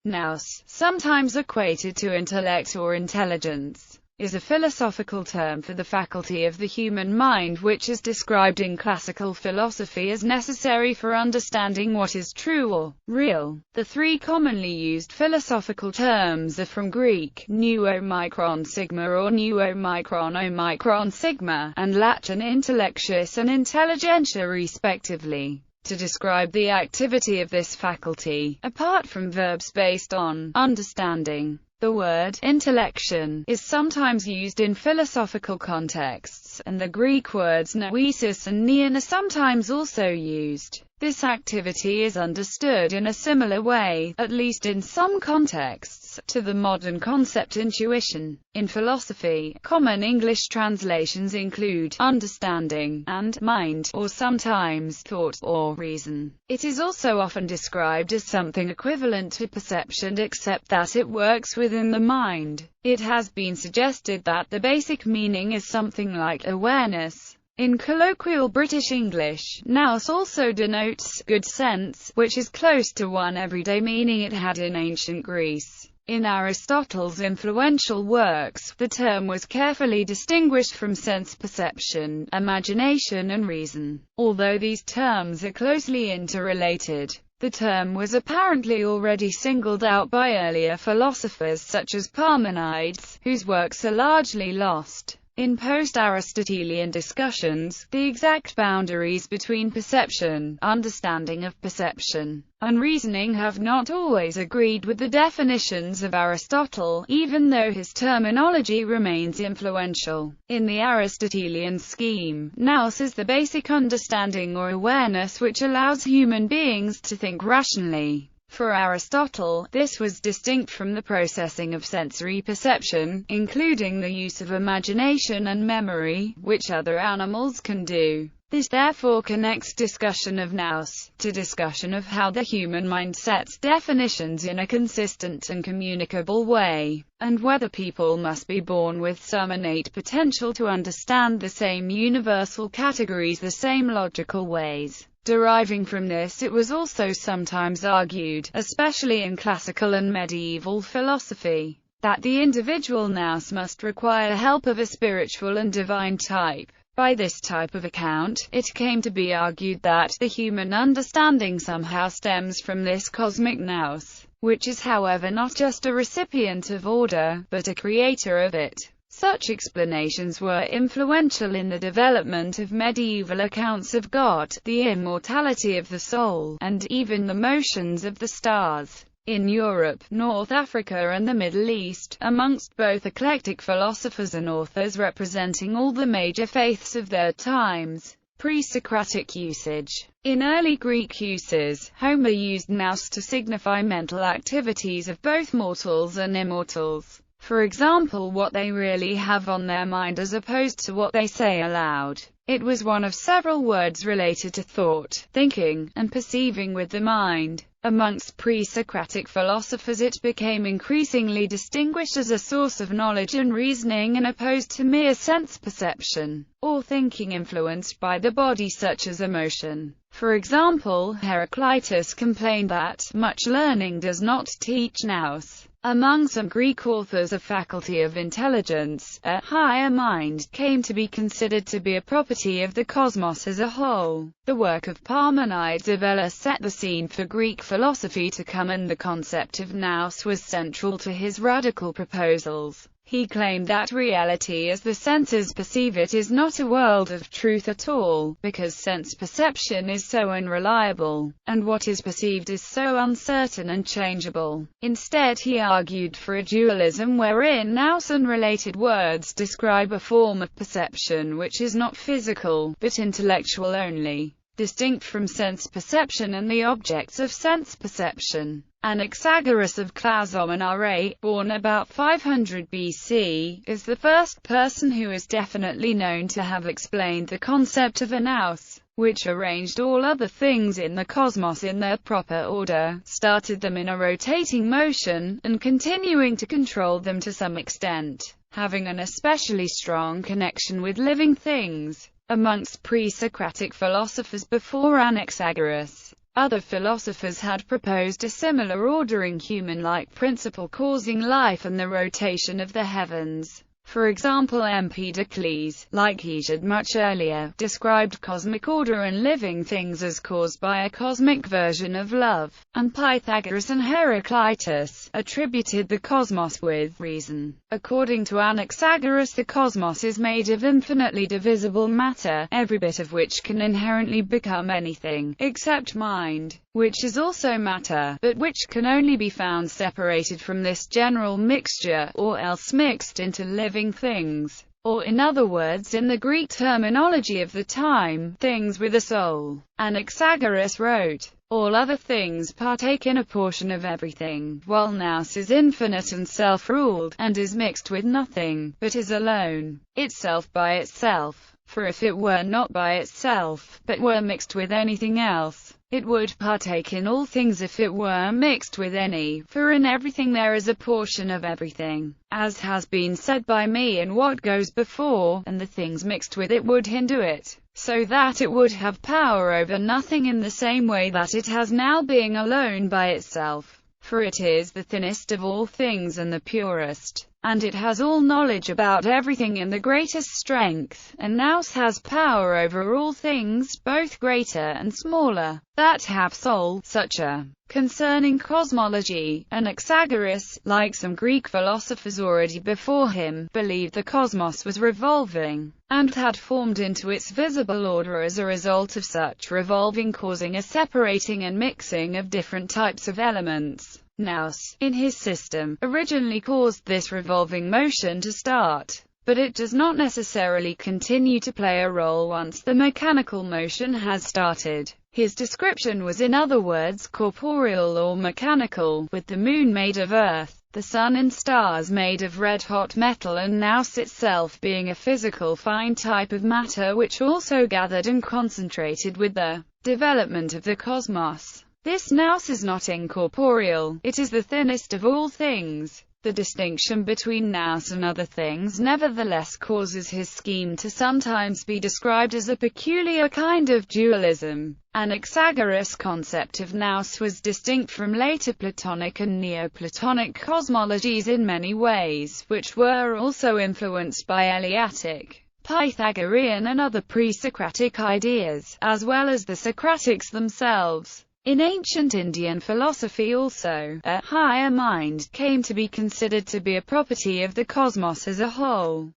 Nous, sometimes equated to intellect or intelligence, is a philosophical term for the faculty of the human mind which is described in classical philosophy as necessary for understanding what is true or real. The three commonly used philosophical terms are from Greek, nous sigma or nous sigma, and Latin intellectus and intelligentia respectively, to describe the activity of this faculty, apart from verbs based on understanding. The word intellection is sometimes used in philosophical contexts, and the Greek words noesis and neon are sometimes also used. This activity is understood in a similar way, at least in some contexts, to the modern concept intuition. In philosophy, common English translations include understanding and mind, or sometimes thought or reason. It is also often described as something equivalent to perception, except that it works within the mind. It has been suggested that the basic meaning is something like awareness. In colloquial British English, nous also denotes good sense, which is close to one everyday meaning it had in ancient Greece. In Aristotle's influential works, the term was carefully distinguished from sense perception, imagination and reason. Although these terms are closely interrelated, the term was apparently already singled out by earlier philosophers such as Parmenides, whose works are largely lost. In post-Aristotelian discussions, the exact boundaries between perception, understanding of perception, and reasoning have not always agreed with the definitions of Aristotle, even though his terminology remains influential. In the Aristotelian scheme, nous is the basic understanding or awareness which allows human beings to think rationally. For Aristotle, this was distinct from the processing of sensory perception, including the use of imagination and memory, which other animals can do. This therefore connects discussion of nous to discussion of how the human mind sets definitions in a consistent and communicable way, and whether people must be born with some innate potential to understand the same universal categories the same logical ways. Deriving from this, it was also sometimes argued, especially in classical and medieval philosophy, that the individual nous must require help of a spiritual and divine type. By this type of account, it came to be argued that the human understanding somehow stems from this cosmic nous, which is however not just a recipient of order, but a creator of it. Such explanations were influential in the development of medieval accounts of God, the immortality of the soul, and even the motions of the stars. In Europe, North Africa and the Middle East, amongst both eclectic philosophers and authors representing all the major faiths of their times, pre-Socratic usage. In early Greek uses, Homer used nous to signify mental activities of both mortals and immortals. For example, what they really have on their mind as opposed to what they say aloud. It was one of several words related to thought, thinking, and perceiving with the mind. Amongst pre-Socratic philosophers it became increasingly distinguished as a source of knowledge and reasoning and opposed to mere sense perception, or thinking influenced by the body such as emotion. For example, Heraclitus complained that much learning does not teach nous. Among some Greek authors, a faculty of intelligence, a higher mind, came to be considered to be a property of the cosmos as a whole. The work of Parmenides of Elis set the scene for Greek philosophy to come, and the concept of nous was central to his radical proposals. He claimed that reality as the senses perceive it is not a world of truth at all, because sense perception is so unreliable, and what is perceived is so uncertain and changeable. Instead, he argued for a dualism wherein nous and related words describe a form of perception which is not physical, but intellectual only, distinct from sense perception and the objects of sense perception. Anaxagoras of Clazomenara, born about 500 BC, is the first person who is definitely known to have explained the concept of a nous, which arranged all other things in the cosmos in their proper order, started them in a rotating motion, and continuing to control them to some extent, having an especially strong connection with living things. Amongst pre-Socratic philosophers before Anaxagoras, Other philosophers had proposed a similar ordering human-like principle causing life and the rotation of the heavens. For example, Empedocles, like Hesiod much earlier, described cosmic order and living things as caused by a cosmic version of love, and Pythagoras and Heraclitus attributed the cosmos with reason. According to Anaxagoras, the cosmos is made of infinitely divisible matter, every bit of which can inherently become anything, except mind, which is also matter, but which can only be found separated from this general mixture, or else mixed into living things, or in other words, in the Greek terminology of the time, things with a soul. Anaxagoras wrote, "All other things partake in a portion of everything, while Nous is infinite and self-ruled, and is mixed with nothing, but is alone, itself by itself. For if it were not by itself, but were mixed with anything else, it would partake in all things if it were mixed with any, for in everything there is a portion of everything, as has been said by me in what goes before, and the things mixed with it would hinder it, so that it would have power over nothing in the same way that it has now, being alone by itself. For it is the thinnest of all things and the purest, and it has all knowledge about everything and the greatest strength, and Nous has power over all things, both greater and smaller, that have soul." Such a concerning cosmology. Anaxagoras, like some Greek philosophers already before him, believed the cosmos was revolving, and had formed into its visible order as a result of such revolving causing a separating and mixing of different types of elements. Nous, in his system, originally caused this revolving motion to start, but it does not necessarily continue to play a role once the mechanical motion has started. His description was in other words corporeal or mechanical, with the moon made of earth, the sun and stars made of red-hot metal, and Nous itself being a physical fine type of matter which also gathered and concentrated with the development of the cosmos. This Nous is not incorporeal, it is the thinnest of all things. The distinction between Nous and other things nevertheless causes his scheme to sometimes be described as a peculiar kind of dualism. Anaxagoras' concept of Nous was distinct from later Platonic and Neoplatonic cosmologies in many ways, which were also influenced by Eleatic, Pythagorean and other pre-Socratic ideas, as well as the Socratics themselves. In ancient Indian philosophy also, a higher mind came to be considered to be a property of the cosmos as a whole.